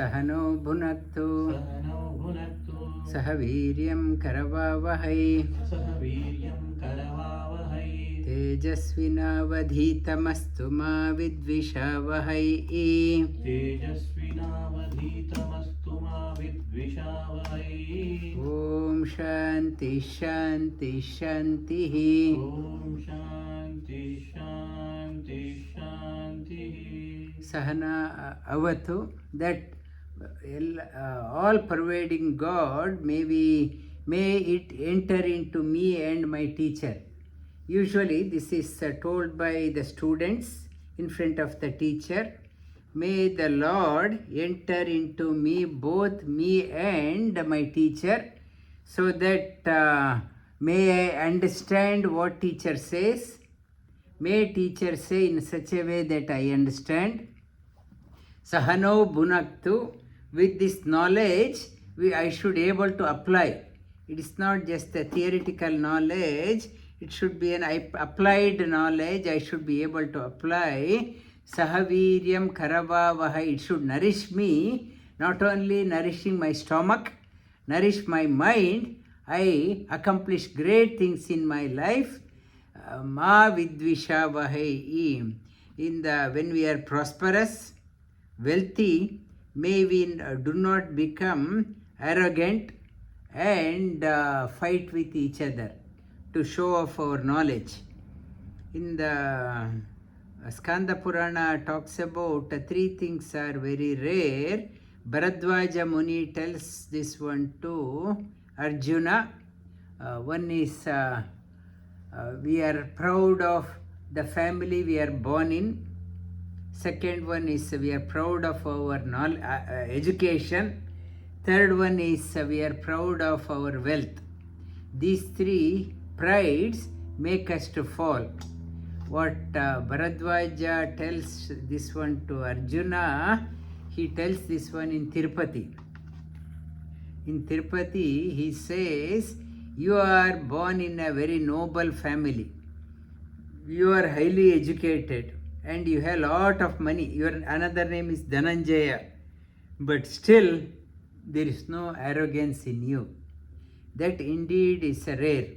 सहनो भुनक्तु सह वीर्यं करवावहै तेजस्विनावधीतमस्तु मा विद्विषावहै ॐ शान्ति शान्ति शान्तिः Sahana avatu, that all pervading God may it enter into me and my teacher. Usually this is told by the students in front of the teacher. May the Lord enter into me, both me and my teacher, so that may I understand what teacher says. May teacher say in such a way that I understand. Sahano Bhunaktu, with this knowledge, I should able to apply. It is not just a theoretical knowledge, it should be an applied knowledge. I should be able to apply. Sahaviryam Karavavahai, it should nourish me, not only nourishing my stomach, nourish my mind. I accomplish great things in my life. Ma vidvishavahai. When we are prosperous, wealthy, may we do not become arrogant and fight with each other to show off our knowledge. In the Skanda Purana talks about three things are very rare. Bharadwaja Muni tells this one to Arjuna. One is we are proud of the family we are born in. Second one is we are proud of our education. Third one is we are proud of our wealth. These three prides make us to fall. What Bharadwaja tells this one to Arjuna, he tells this one in Tirupati. In Tirupati, he says, you are born in a very noble family. You are highly educated and you have a lot of money. Your another name is Dhananjaya. But still, there is no arrogance in you. That indeed is a rare.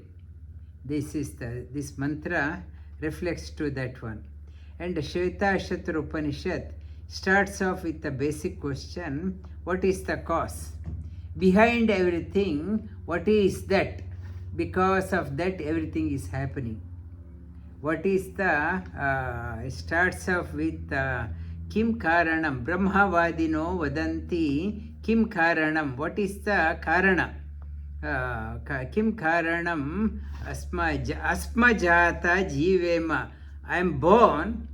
This mantra reflects to that one. And the Shvetashvatara Upanishad starts off with the basic question, what is the cause? Behind everything, what is that? Because of that, everything is happening. What is the, starts off with Kim Karanam, Brahmavadino Vadanti, Kim Karanam, what is the Karana? Kim Karanam Asmajata Jivema, I am born,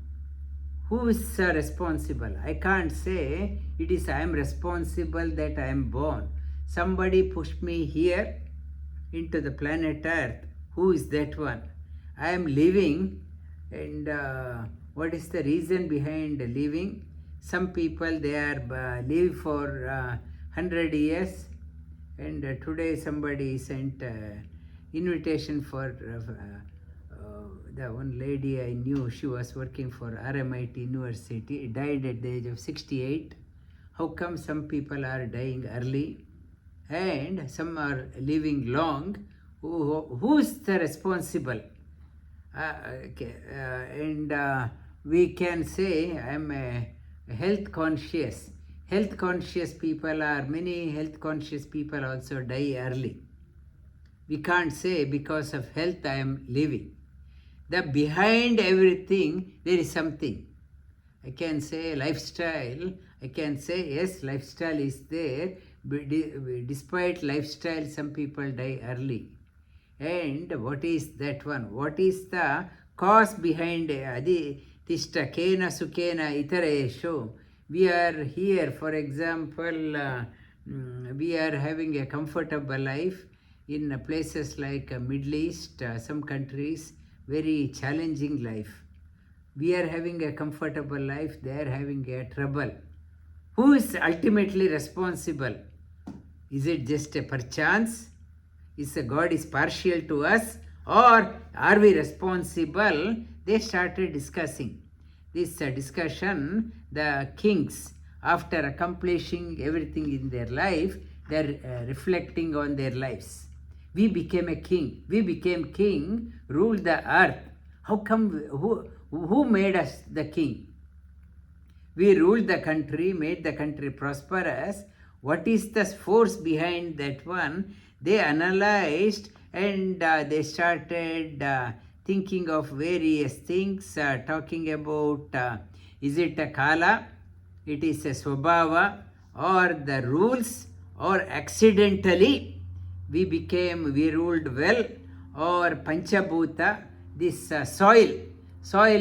who is responsible? I can't say it is I am responsible that I am born. Somebody pushed me here into the planet Earth. Who is that one? I am living, and what is the reason behind living? Some people, they are live for 100 years, and today somebody sent invitation for the one lady I knew. She was working for RMIT University, died at the age of 68. How come some people are dying early and some are living long? Who is the responsible? We can say I am a health conscious. Health conscious people are, many health conscious people also die early. We can't say because of health I am living. Behind everything there is something. I can say lifestyle. I can say yes, lifestyle is there. But despite lifestyle, some people die early. And what is that one? What is the cause behind Adi Tishta Kena Sukena Itaresho? We are here, for example, we are having a comfortable life in places like Middle East, some countries, very challenging life. We are having a comfortable life, they are having a trouble. Who is ultimately responsible? Is it just a perchance? Is God is partial to us, or are we responsible? They started discussing. This discussion, the kings after accomplishing everything in their life, they're reflecting on their lives. We became a king. We became king, ruled the earth. How come? Who made us the king? We ruled the country, made the country prosperous. What is the force behind that one? They analyzed and they started thinking of various things, talking about is it a kala, it is a swabhava, or the rules, or accidentally we ruled well, or panchabhuta, this soil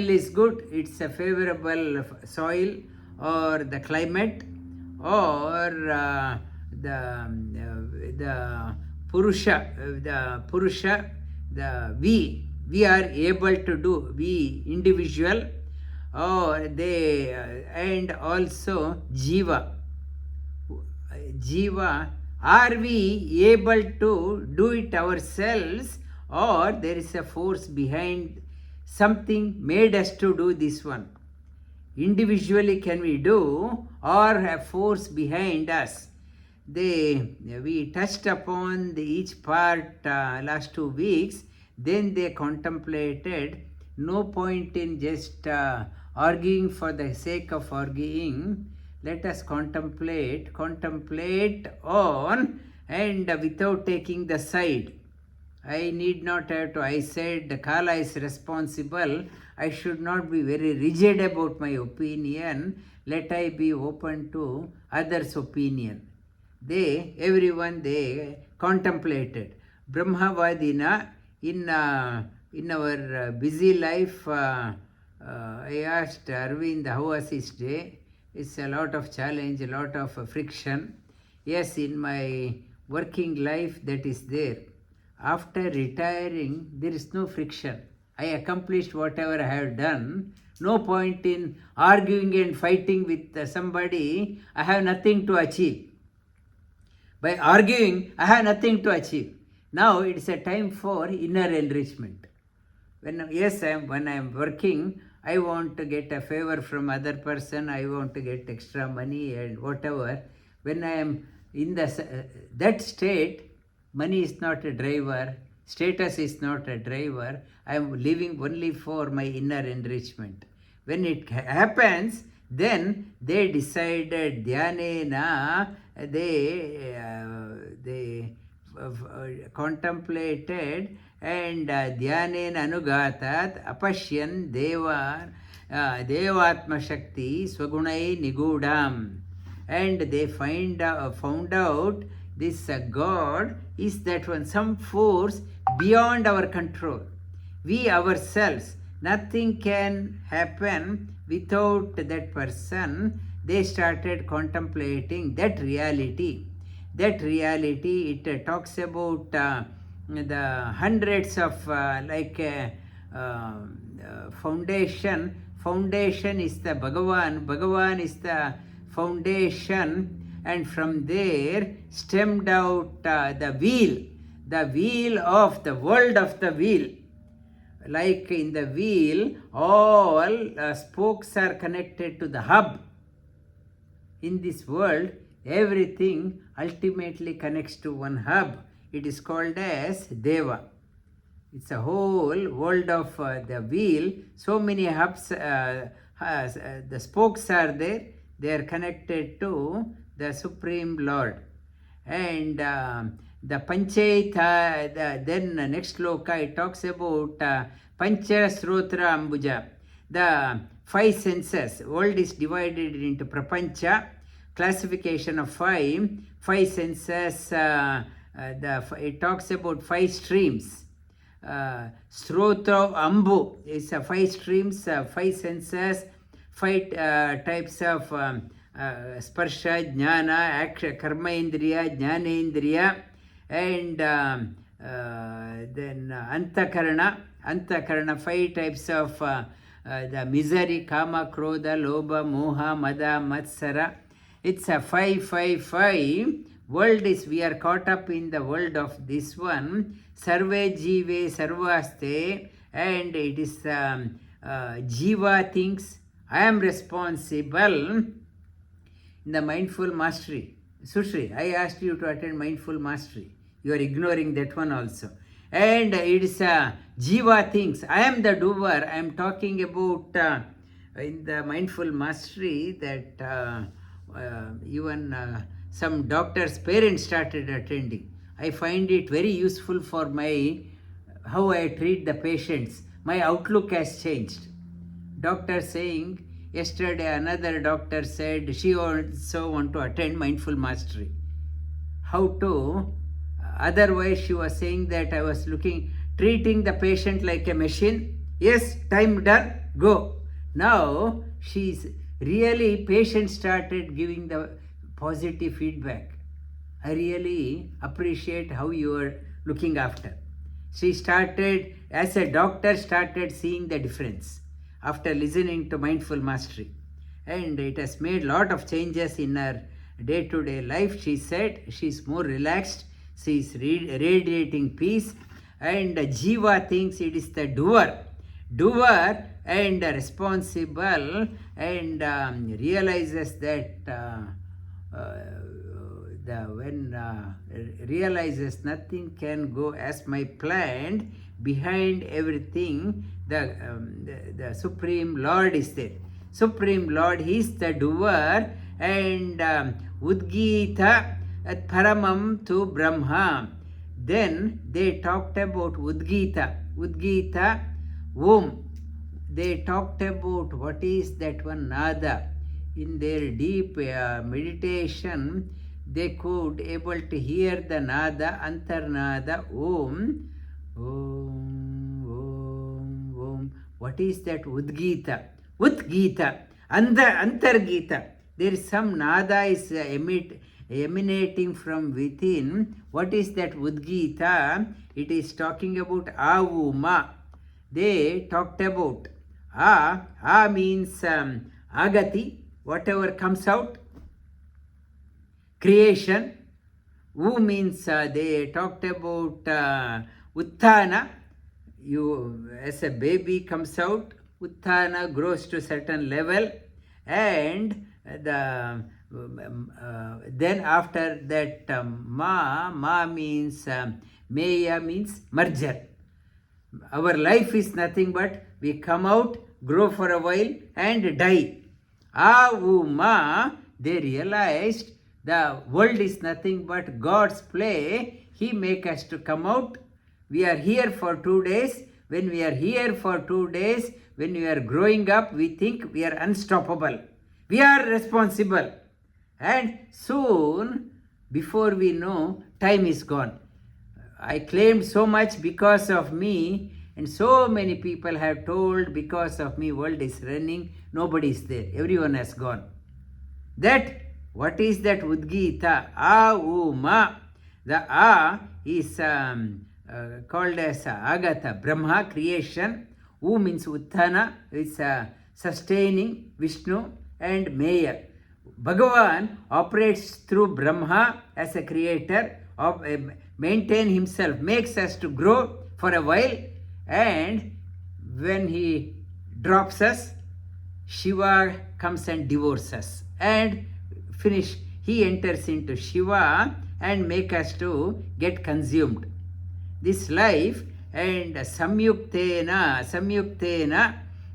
is good, it's a favorable soil, or the climate, or the purusha, we are able to do, we individual, or they and also jiva, are we able to do it ourselves, or there is a force behind, something made us to do this one? Individually can we do, or a force behind us? We touched upon each part last 2 weeks. Then they contemplated, no point in just arguing for the sake of arguing. Let us contemplate on, and without taking the side. I need not have to, I said Kala is responsible, I should not be very rigid about my opinion, let I be open to others' opinion. Everyone contemplated. Brahmavadina, in our busy life, I asked Arvind how was his day. It's a lot of challenge, a lot of friction. Yes, in my working life that is there. After retiring, there is no friction. I accomplished whatever I have done. No point in arguing and fighting with somebody. I have nothing to achieve. By arguing, I have nothing to achieve. Now it's a time for inner enrichment. When I am working, I want to get a favor from other person, I want to get extra money and whatever. When I am in that state, money is not a driver, status is not a driver. I am living only for my inner enrichment. When it happens, then they decided dhyanena, they contemplated, and dhyanena anugatat apashyan devatma shakti swagunai nigudam, and they found out this God is that one, some force beyond our control. We ourselves, nothing can happen without that person. They started contemplating that reality. It talks about the hundreds of foundation. Foundation is the Bhagavan is the foundation, and from there stemmed out the wheel of the world of the wheel. Like in the wheel, all spokes are connected to the hub. In this world, everything ultimately connects to one hub. It is called as Deva. It's a whole world of the wheel. So many hubs, the spokes are there. They are connected to the Supreme Lord. And the Panchayata, then next sloka, it talks about Pancha Srotra Ambuja. The 5 senses. World is divided into Prapancha, classification of 5 senses. It talks about 5 streams. Srotra Ambu is 5 streams, 5 senses, 5 types of sparsha, jnana, aksha, karma indriya, jnana indriya, and then antakarana, 5 types of the misery, kama, krodha, lobha, moha, mada, matsara. It's a 5. World is, we are caught up in the world of this one. Sarve jive sarvaste, and it is jiva thinks I am responsible. in the mindful mastery. Sushri, I asked you to attend mindful mastery. You are ignoring that one also. And it is Jiva things. I am the doer. I am talking about in the mindful mastery that even some doctors' parents started attending. I find it very useful for how I treat the patients. My outlook has changed. Doctor saying, yesterday another doctor said she also want to attend mindful mastery. How to? Otherwise she was saying that I was treating the patient like a machine. Yes, time done, go. Now she's really, patient started giving the positive feedback. I really appreciate how you are looking after. She started, as a doctor, started seeing the difference after listening to mindful mastery. And it has made a lot of changes in her day-to-day life. She said she's more relaxed, she's radiating peace, and Jiva thinks it is the doer and responsible, and realizes that realizes nothing can go as my planned. Behind everything, the Supreme Lord is there. Supreme Lord, He is the doer, and Udgita at Paramam to Brahma. Then they talked about Udgita, Om. They talked about what is that one Nada. In their deep meditation, they could able to hear the Nada, Antarnada, Om. Om, Om, Om. What is that Udgita? And the Antargita. There is some Nada is emanating from within. What is that Udgita? It is talking about Avuma. They talked about A means Agati, whatever comes out, creation. U means they talked about Uttana. You, as a baby comes out, Uttana grows to a certain level, and then after that Ma means Meya means merger. Our life is nothing but we come out, grow for a while, and die. Avuma, they realized the world is nothing but God's play. He make us to come out. We are here for 2 days. When we are here for 2 days, when we are growing up, we think we are unstoppable. We are responsible. And soon, before we know, time is gone. I claimed so much because of me, and so many people have told because of me world is running, nobody is there, everyone has gone. That, what is that Udgita? Auma. The A is called as Agata, Brahma, creation. U means Uttana, it's sustaining, Vishnu, and Mayor. Bhagavan operates through Brahma as a creator, maintain himself, makes us to grow for a while, and when he drops us, Shiva comes and divorces us, and finish. He enters into Shiva and make us to get consumed. This life, and Samyuktena,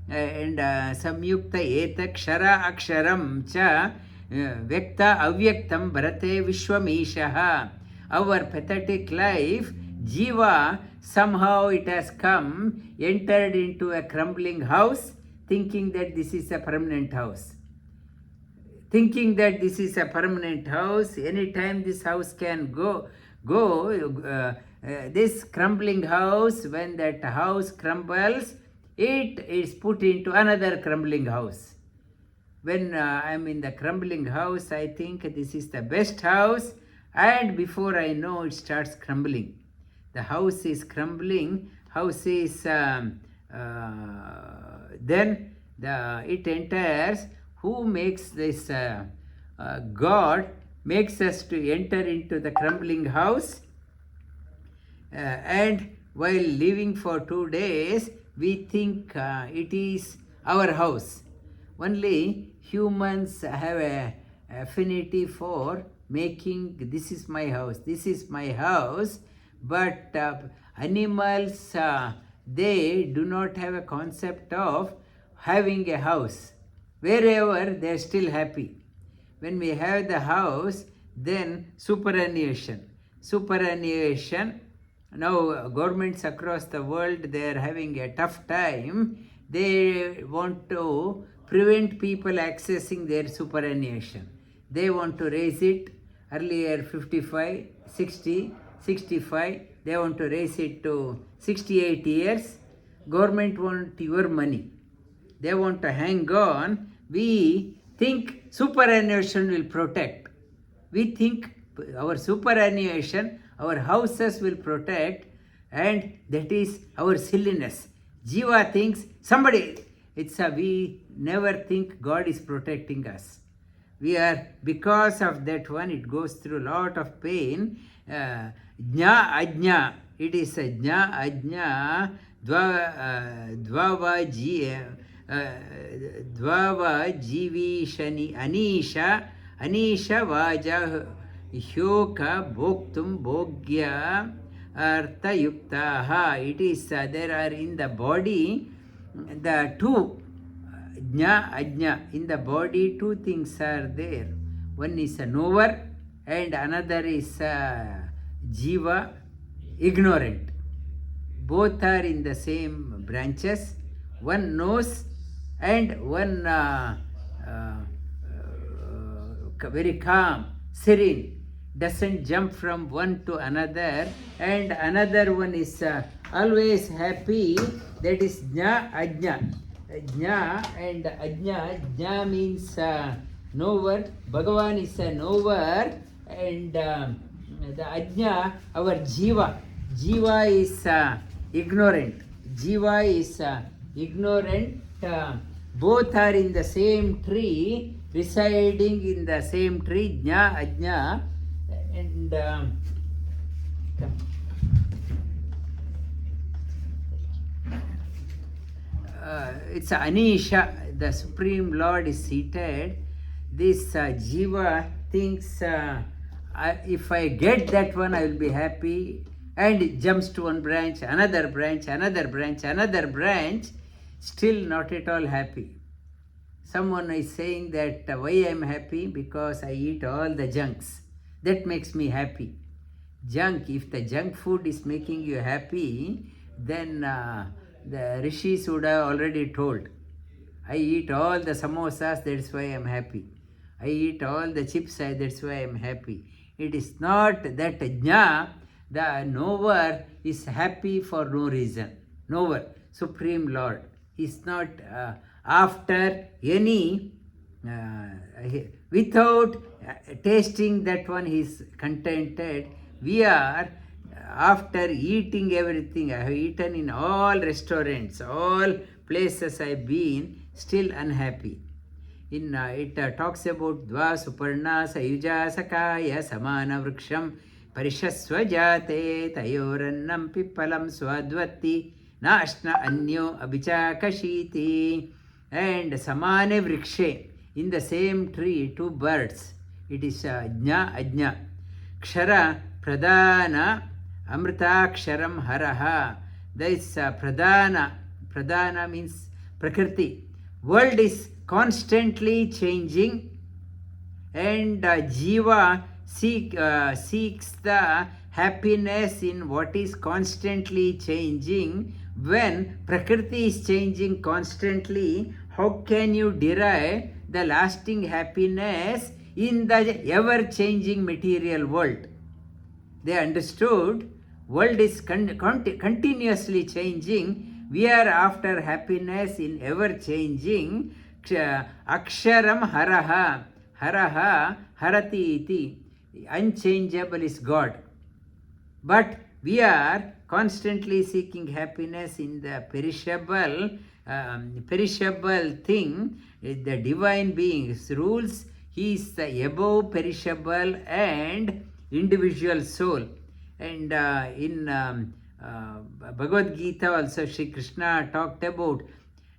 and Samyukta eta kshara aksharam cha Vyakta avyaktam bharate vishwamishaha. Our pathetic life, Jiva, somehow it has come, entered into a crumbling house, thinking that this is a permanent house. Thinking that this is a permanent house, anytime this house can go. This crumbling house, when that house crumbles, it is put into another crumbling house. When I am in the crumbling house, I think this is the best house, and before I know, it starts crumbling. The house is crumbling, house is, then it enters. Who makes this? God makes us to enter into the crumbling house, and while living for 2 days, we think it is our house. Only humans have a affinity for making this is my house, but animals, they do not have a concept of having a house. Wherever they are still happy. When we have the house, then superannuation. Now governments across the world, they are having a tough time. They want to prevent people accessing their superannuation. They want to raise it earlier 55, 60, 65. They want to raise it to 68 years. Government want your money. They want to hang on. We think superannuation will protect. We think our superannuation, our houses will protect, and that is our silliness. Jiva thinks we never think God is protecting us. We are, because of that one, it goes through a lot of pain. Jna ajna, it is a jna ajna, dvava jivi shani anisha vaja hyoka bhoktum bhogya artha yuktaha. It is, there are in the body the two jna ajna. In the body, two things are there. One is a knower and another is jiva, ignorant. Both are in the same branches. One knows and one very calm, serene, doesn't jump from one to another, and another one is always happy. That is jna ajna. Jna and ajna. Jna means knower. Bhagavan is a knower, and the ajna, our jiva. Jiva is ignorant. Jiva is ignorant. Both are in the same tree, residing in the same tree. Jna ajna. And it's Anisha, the Supreme Lord is seated. This Jiva thinks, if I get that one, I will be happy, and it jumps to one branch, another branch, another branch, another branch, still not at all happy. Someone is saying that why I am happy? Because I eat all the junks. That makes me happy. Junk, if the junk food is making you happy, then the rishis would have already told, I eat all the samosas, that's why I am happy. I eat all the chips, that's why I am happy. It is not that jna, the knower is happy for no reason. Knower, Supreme Lord, is not after any, without tasting that one, he is contented. We are, after eating everything, I have eaten in all restaurants, all places I have been, still unhappy. In it talks about dva suparna sayuja sakaya samana vriksham parishasvajate tayorannam pippalam swadvati nashna anyo abhichakashiti. And samane vrikshe, in the same tree, two birds. It is jna ajna. Kshara pradana amritaksharam haraha. There is pradana. Pradana means prakriti. World is constantly changing, and jiva seeks the happiness in what is constantly changing. When prakriti is changing constantly, how can you derive the lasting happiness in the ever-changing material world? They understood world is continuously changing. We are after happiness in ever-changing. Aksharam haraha. Haraha harati iti. Unchangeable is God. But we are constantly seeking happiness in the perishable thing. The divine being's rules. He is the above perishable and individual soul. And in Bhagavad Gita also, Shri Krishna talked about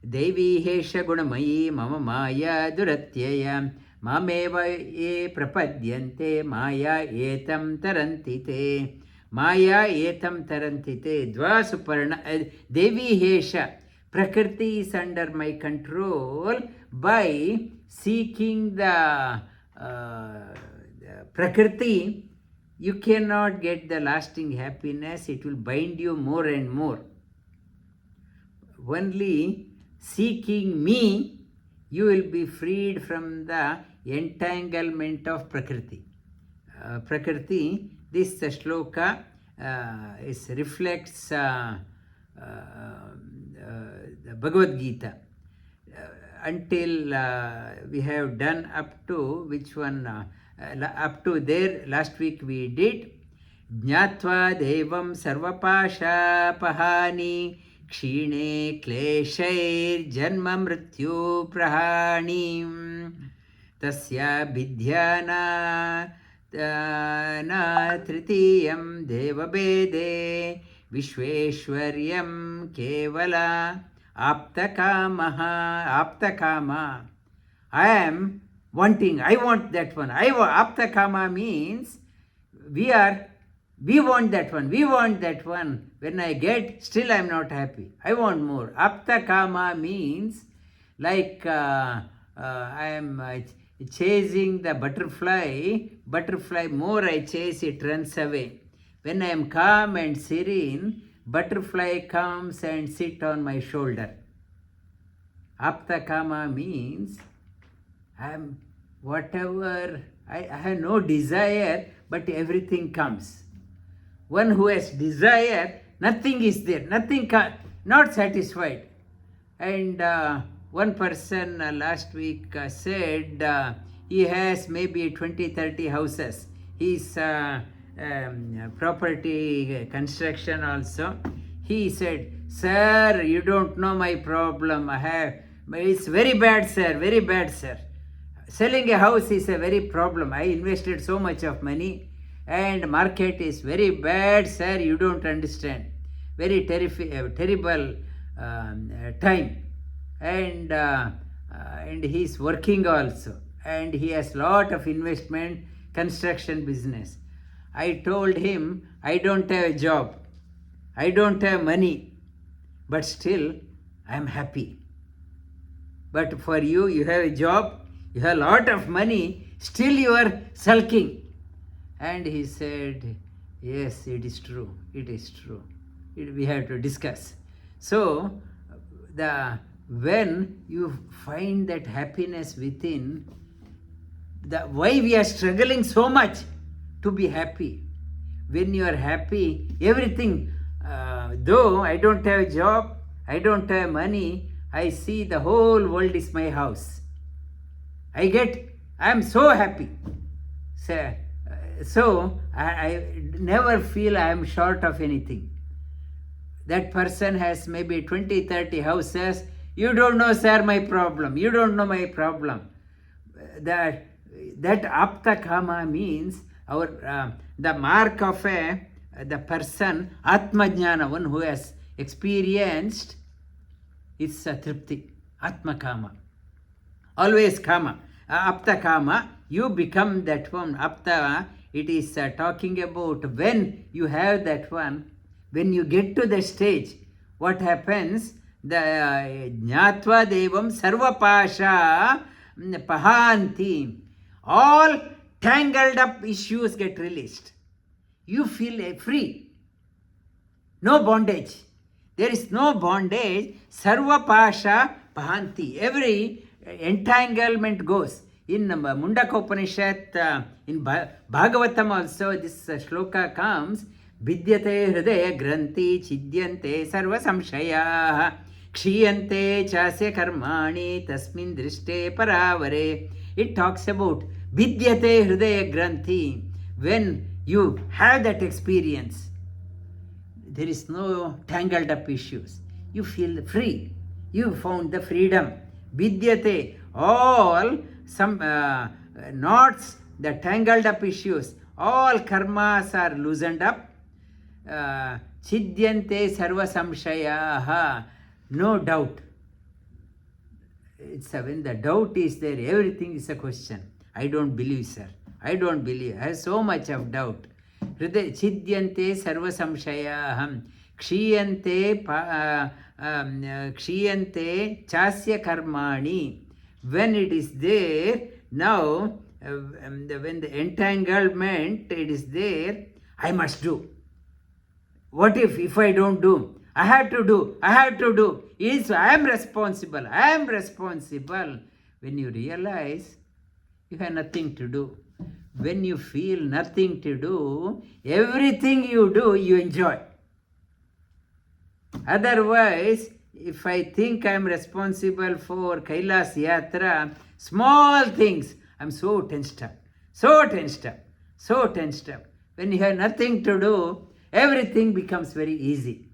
Devi Hesha Gunamayi Mama Maya Duratyaya Mameva ye prapadyante maya etam tarantite. Maya etam tarantite. Dva suparna Devi Hesha. Prakriti is under my control by seeking the Prakriti. You cannot get the lasting happiness. It will bind you more and more. Only seeking me, you will be freed from the entanglement of Prakriti. Prakriti, this shloka reflects the Bhagavad Gita. Until we have done up to which one? Up to there, last week we did. Jnatva devam sarvapasha pahani क्षीणे क्लेशैर्जन्म मृत्यु प्रहाणीं तस्या विद्याना तृतीयं देवभेदे विश्वेश्वर्यं केवला आप्तकामः आप्तकामा. I am wanting, I want that one. Aptakama means we want that one, we want that one. When I get, still I am not happy. I want more. Aptakama means like I am chasing the butterfly, more I chase, it runs away. When I am calm and serene, butterfly comes and sits on my shoulder. Aptakama means I am whatever, I have no desire, but everything comes. One who has desire, nothing is there, not satisfied. And one person last week said he has maybe 20-30 houses. He's property construction also. He said, "Sir, you don't know my problem. It's very bad, sir, very bad, sir. Selling a house is a very problem. I invested so much of money. And market is very bad, sir, you don't understand. Very terrible time. And he's working also. And he has lot of investment, construction business. I told him, I don't have a job. I don't have money. But still, I am happy. But for you, you have a job, you have a lot of money, still you are sulking. And he said, yes, it is true, it is true. We have to discuss. So, when you find that happiness within, why we are struggling so much to be happy. When you are happy, everything, though I don't have a job, I don't have money, I see the whole world is my house. I am so happy. So I never feel I am short of anything. That person has maybe 20-30 houses. You don't know, sir, my problem. You don't know my problem. That Aptakama means the mark of the person, Atmajnana, one who has experienced, is Tripti, Atmakama. Always Kama. Aptakama, you become that one. Apta, it is talking about when you have that one, when you get to the stage, what happens? The Jnatva Devam Sarvapasha Pahanti. All tangled up issues get released. You feel free. No bondage. There is no bondage. Sarvapasha Pahanti. Every entanglement goes. In Mundaka Upanishad, in Bhagavatam also, this shloka comes, Vidyate hridaya granti chidyante sarva samshaya kshiyante chasya karmani tasmin drishte paravare. It talks about Vidyate hridaya granti. When you have that experience, there is no tangled up issues. You feel free. You found the freedom. Vidyate, all some knots, the tangled up issues, all karmas are loosened up. Chidyante sarva samshayaha, no doubt. when the doubt is there, everything is a question. I don't believe, sir. I don't believe. I have so much of doubt. Hriday chidyante sarva samshayaham kshiyante kshiyante chasya karmani. When it is there, now when the entanglement it is there, I must do. What if I don't do? I have to do. I am responsible. When you realize you have nothing to do, when you feel nothing to do, everything you do, you enjoy. Otherwise, if I think I am responsible for Kailas Yatra, small things, I am so tensed up. When you have nothing to do, everything becomes very easy.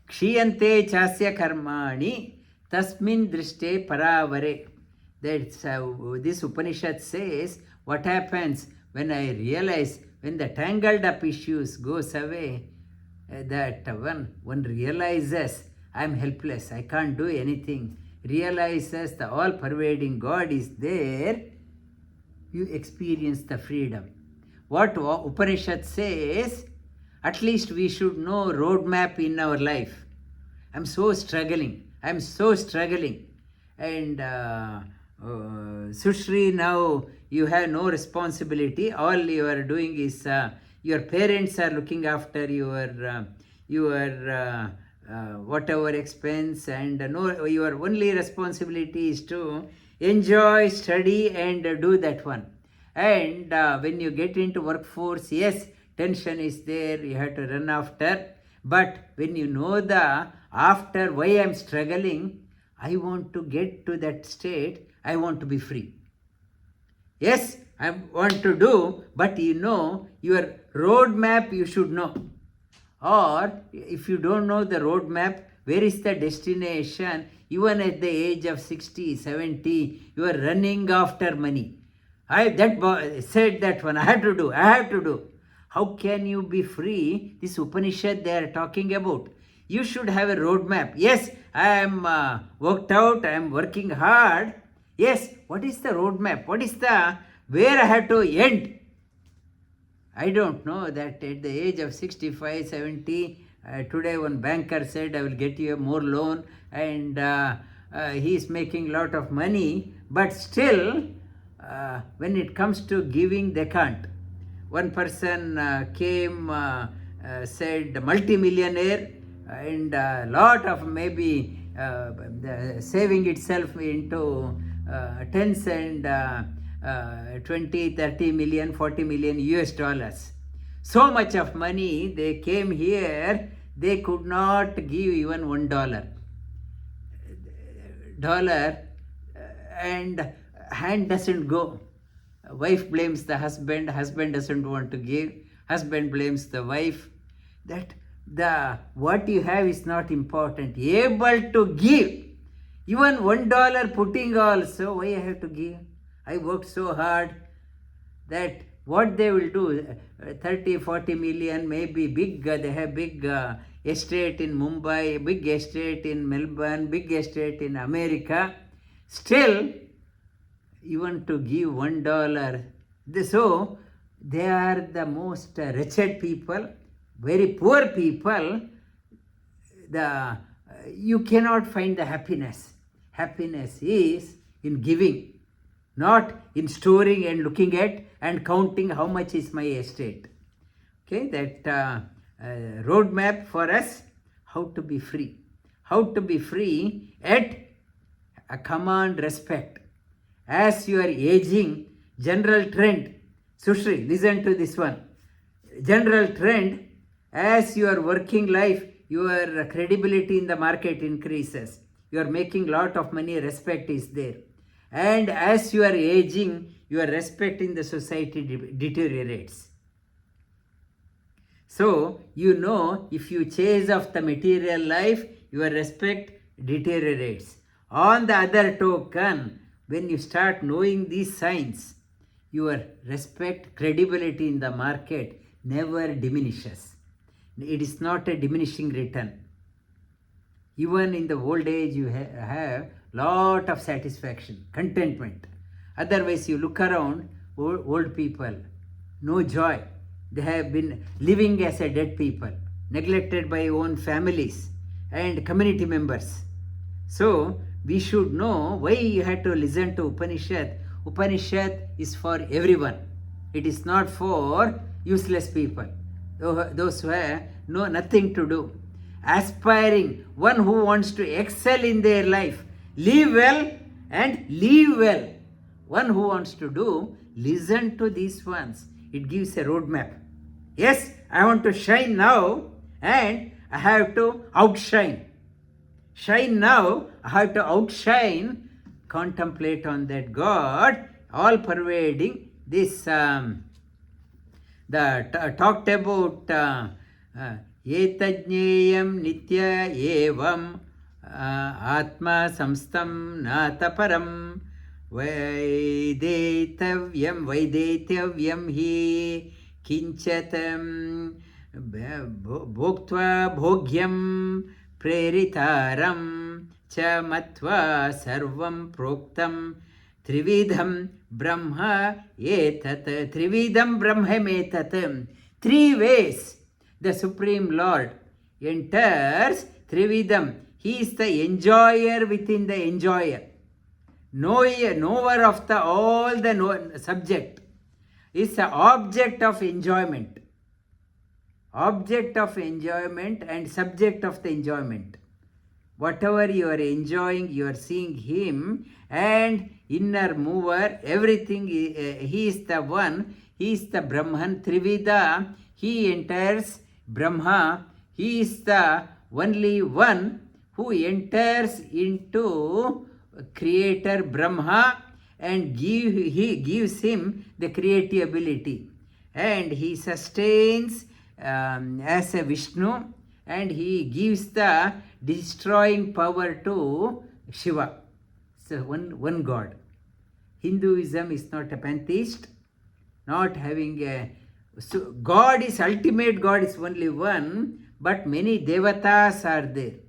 Kshiyante chasya karmani tasmin drishte paravare. That's this Upanishad says, what happens when I realize, when the tangled up issues goes away, that one realizes I am helpless, I can't do anything, realizes the all-pervading God is there, you experience the freedom. What Upanishad says, at least we should know roadmap in our life. I'm so struggling. And Sushri, now you have no responsibility. All you are doing is your parents are looking after your whatever expense, and your only responsibility is to enjoy, study, and do that one. And when you get into workforce, yes, tension is there, you have to run after. But when you know the after, why I am struggling, I want to get to that state, I want to be free. Yes, I want to do, but your roadmap you should know. Or if you don't know the roadmap, where is the destination? Even at the age of 60, 70, you are running after money. Said that one, I have to do. How can you be free? This Upanishad they are talking about. You should have a roadmap. Yes, I am worked out, I am working hard. Yes, what is the roadmap? Where I have to end? I don't know that at the age of 65, 70, today one banker said, I will get you a more loan, and he is making a lot of money, but still, when it comes to giving, they can't. One person came, said multi-millionaire, and a lot of maybe saving itself into tens and 20, 30 million, 40 million US dollars. So much of money, they came here, they could not give even $1. And hand doesn't go. Wife blames the husband doesn't want to give, husband blames the wife, that what you have is not important. Able to give, even $1 putting also, why I have to give? I worked so hard. That what they will do, 30, 40 million, maybe big, they have big estate in Mumbai, big estate in Melbourne, big estate in America. Still, even to give $1, so they are the most wretched people, very poor people. You cannot find the happiness. Happiness is in giving, not in storing and looking at and counting how much is my estate. Okay, that roadmap for us, how to be free. How to be free at a command respect. As you are aging, general trend, Sushri, listen to this one. General trend, as your working life, your credibility in the market increases. You are making lot of money, respect is there. And as you are aging, your respect in the society deteriorates. So, if you chase off the material life, your respect deteriorates. On the other token, when you start knowing these signs, your respect, credibility in the market never diminishes. It is not a diminishing return. Even in the old age, you have lot of satisfaction, contentment. Otherwise, you look around, old people, no joy. They have been living as a dead people, neglected by own families and community members. So, we should know why you have to listen to Upanishad. Upanishad is for everyone. It is not for useless people, those who have nothing to do. Aspiring, one who wants to excel in their life, live well and live well. One who wants to do, listen to these ones. It gives a roadmap. Yes, I want to shine now and I have to outshine. Shine now, I have to outshine. Contemplate on that God, all pervading. This talked about etajneyam nitya evam atma samstam nataparam vaideitavyam hi kinchatam bhoktva bhogyam preritaram cha matva sarvam proktam trividham brahma etat. Trividham brahma etat. 3 ways the Supreme Lord enters Trividham. He is the enjoyer within the enjoyer. Knower of all the subject. Is the object of enjoyment. Object of enjoyment and subject of the enjoyment. Whatever you are enjoying, you are seeing Him, and inner mover, everything, He is the one, He is the Brahman, Trivida, He enters Brahma, He is the only one who enters into Creator Brahma and He gives him the creative ability. And He sustains as a Vishnu, and He gives the destroying power to Shiva. So one God. Hinduism is not a pantheist, not having a... So God is ultimate, God is only one, but many devatas are there.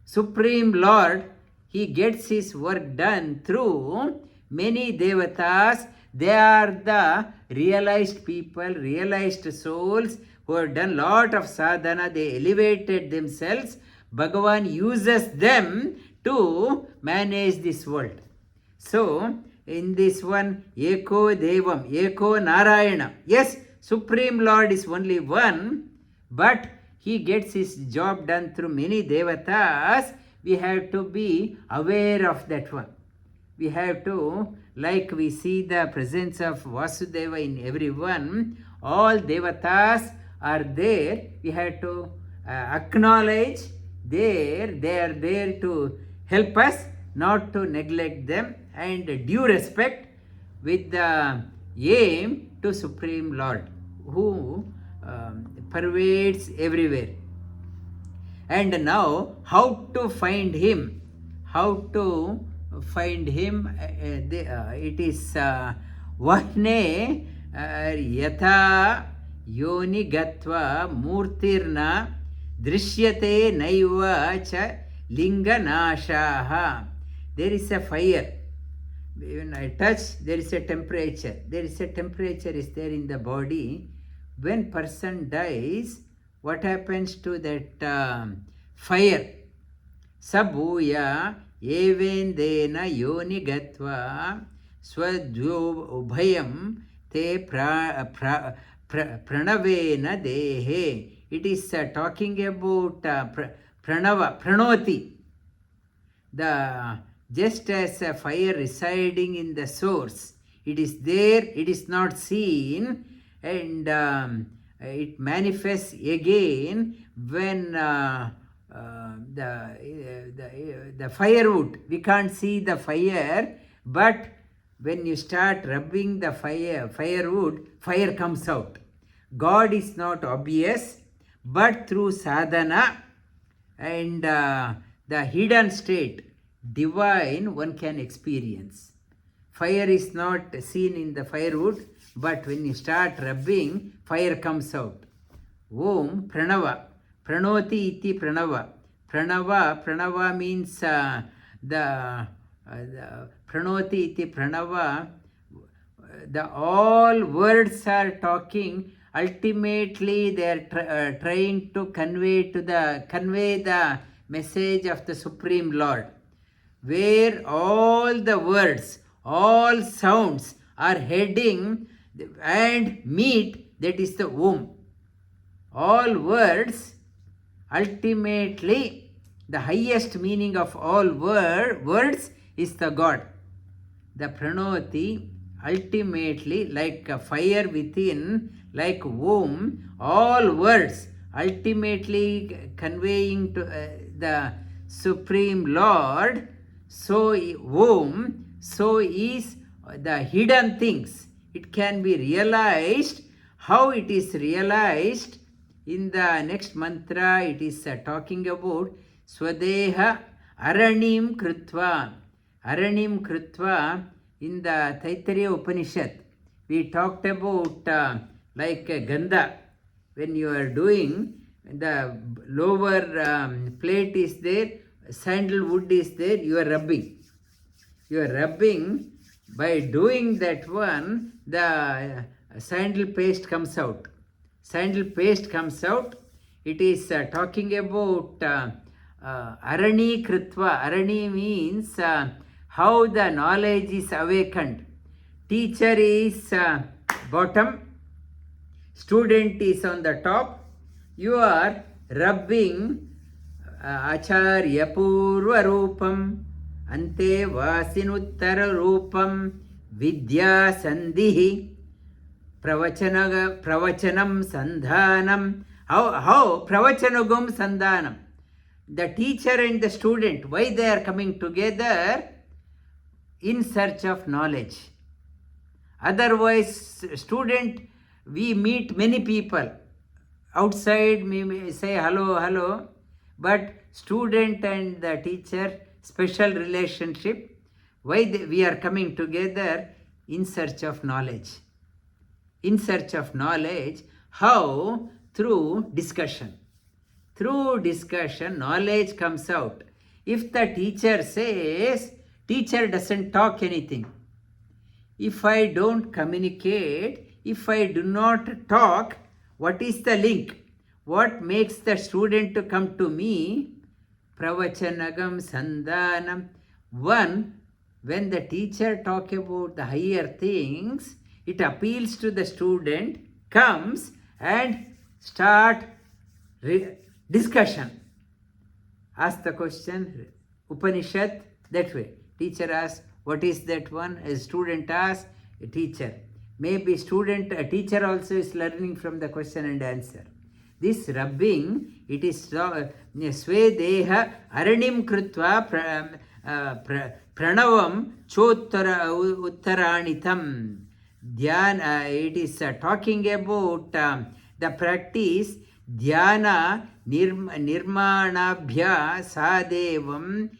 Supreme Lord, He gets His work done through many devatas. They are the realized people, realized souls who have done lot of sadhana. They elevated themselves. Bhagavan uses them to manage this world. So, in this one, Eko Devam, Eko Narayana. Yes, Supreme Lord is only one, but He gets His job done through many devatas. We have to be aware of that one. We have to, like we see the presence of Vasudeva in everyone, all devatas are there. We have to acknowledge they are there to help us, not to neglect them, and due respect with the aim to Supreme Lord, who pervades everywhere. And now, how to find Him? How to find Him? It is Vahne Yatha Yoni Gatva Murtirna Drishyate Naiva Cha Linganashaha. There is a fire. When I touch, there is a temperature. There is a temperature is there in the body. When person dies, what happens to that fire? Sabhuya evendena yoni gatva swadyo ubhayam te pranavena dehe. It is talking about pranava, pranoti. Just as a fire residing in the source, it is there, it is not seen, and it manifests again when the firewood. We can't see the fire, but when you start rubbing the firewood, fire comes out. God is not obvious, but through sadhana and the hidden state, divine, one can experience. Fire is not seen in the firewood, but when you start rubbing, fire comes out. Om Pranava. Pranoti iti Pranava. Pranava means the pranoti iti pranava, the all words are talking. Ultimately, they are trying to convey the message of the Supreme Lord, where all the words, all sounds are heading and meet, that is the Om. All words, ultimately, the highest meaning of all words is the God. The pranoti, ultimately, like a fire within, like Om, all words ultimately conveying to the Supreme Lord. So Om, so is the hidden things. It can be realized. How it is realized? In the next mantra, it is talking about Swadeha Aranim Krutva. Aranim Krutva, in the Taittiriya Upanishad, we talked about like Gandha. When you are doing, the lower plate is there, sandalwood is there, you are rubbing. You are rubbing, by doing that one, the sandal paste comes out. Sandal paste comes out. It is talking about Arani Kritva. Arani means how the knowledge is awakened. Teacher is bottom, student is on the top. You are rubbing Acharya Purva Rupam, Ante Vasinuttara Rupam, Vidya Sandhihi, Pravachanam Sandhanam. How? Pravachanagam Sandhanam. The teacher and the student, why they are coming together? In search of knowledge. Otherwise, student, we meet many people. Outside, we may say hello, hello. But student and the teacher, special relationship. Why we are coming together? In search of knowledge. In search of knowledge. How? Through discussion. Through discussion, knowledge comes out. If the teacher says, teacher doesn't talk anything. If I don't communicate, if I do not talk, what is the link? What makes the student to come to me? Pravachanagam Sandhanam. One, when the teacher talks about the higher things, it appeals to the student, comes and start discussion. Ask the question, Upanishad, that way. Teacher asks, what is that one? A student asks, a teacher. Maybe a teacher also is learning from the question and answer. This rubbing, it is Svedeha Aranim Krutva Pranavam Uttaranitam. Dhyana, it is talking about the practice Dhyana Nirmanabhya Sadevam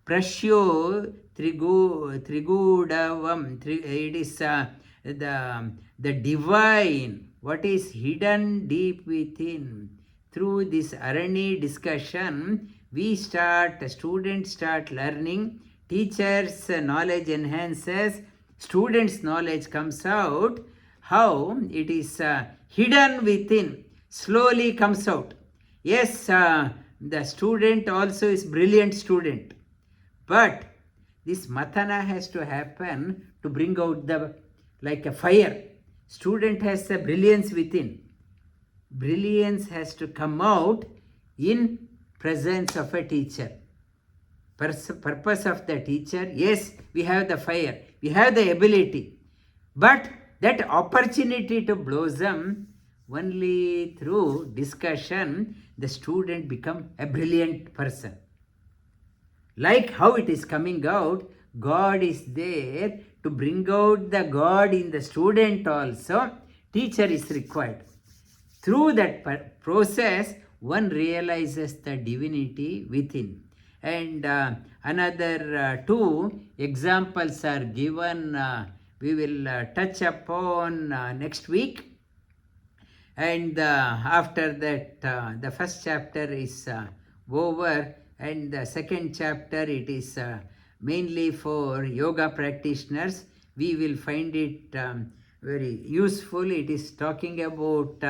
Prashyo Trigudavam. It is the divine, what is hidden deep within. Through this Arani discussion, students start learning, teachers' knowledge enhances, students' knowledge comes out. How? It is hidden within, slowly comes out. Yes, the student also is brilliant student. But this matana has to happen to bring out like a fire. Student has a brilliance within. Brilliance has to come out in presence of a teacher. Purpose of the teacher, yes, we have the fire, we have the ability. But that opportunity to blossom, only through discussion, the student become a brilliant person. Like how it is coming out, God is there to bring out the God in the student also. Teacher is required. Through that process, one realizes the divinity within. And another two examples are given. We will touch upon next week. And after that, the first chapter is over. And the second chapter, it is mainly for yoga practitioners. We will find it very useful. It is talking about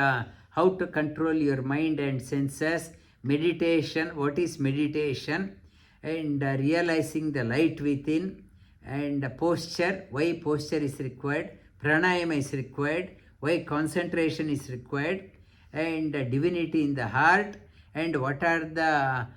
how to control your mind and senses, meditation, what is meditation, and realizing the light within, and posture, why posture is required, pranayama is required, why concentration is required, and divinity in the heart, and what are the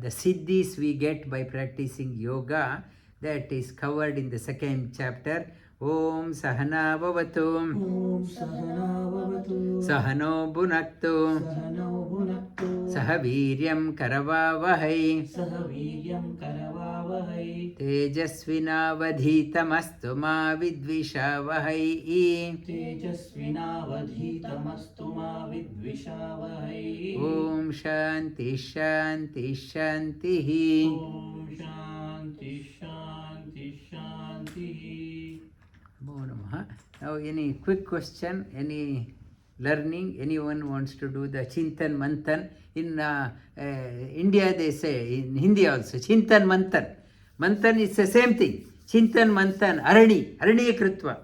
siddhis we get by practicing yoga. That is covered in the second chapter. Om Sahana Bhavatu. Om Sahana Bhavatu. Sahano Bhunaktu. Sahano Bhunaktu. Sahaviryam Karavavahai. Sahaviryam Karavavahai. Tejasvinavadhitamastu ma vidvishavahai. Tejasvinavadhitamastu ma vidvishavahai. Om Shanti Shanti Shanti. Om Shanti Shanti Shanti. Now, any quick question, any learning, anyone wants to do the Chintan Manthan? In India they say, in Hindi also, Chintan Manthan. Manthan is the same thing. Chintan Manthan, Arani Kritva.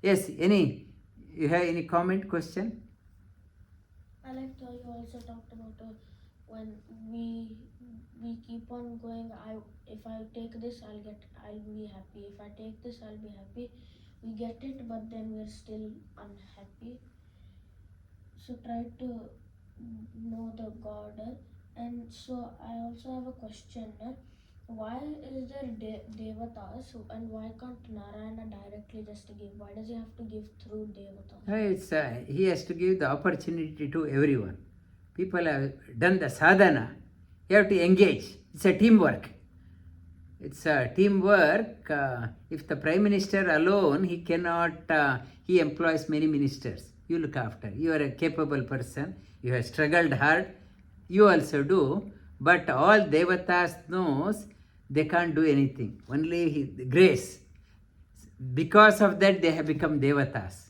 Yes, you have any comment, question? I like how you also talked about when we keep on going. If I take this, I'll be happy. If I take this, I'll be happy. We get it, but then we're still unhappy. So try to know the God. And so I also have a question. Why is there devatas, and why can't Narayana directly just give? Why does he have to give through devatas? He has to give the opportunity to everyone. People have done the sadhana. You have to engage. It's a teamwork. It's a teamwork. If the Prime Minister alone, he cannot, he employs many ministers. You look after. You are a capable person. You have struggled hard. You also do. But all devatas knows they can't do anything. Only grace. Because of that, they have become devatas.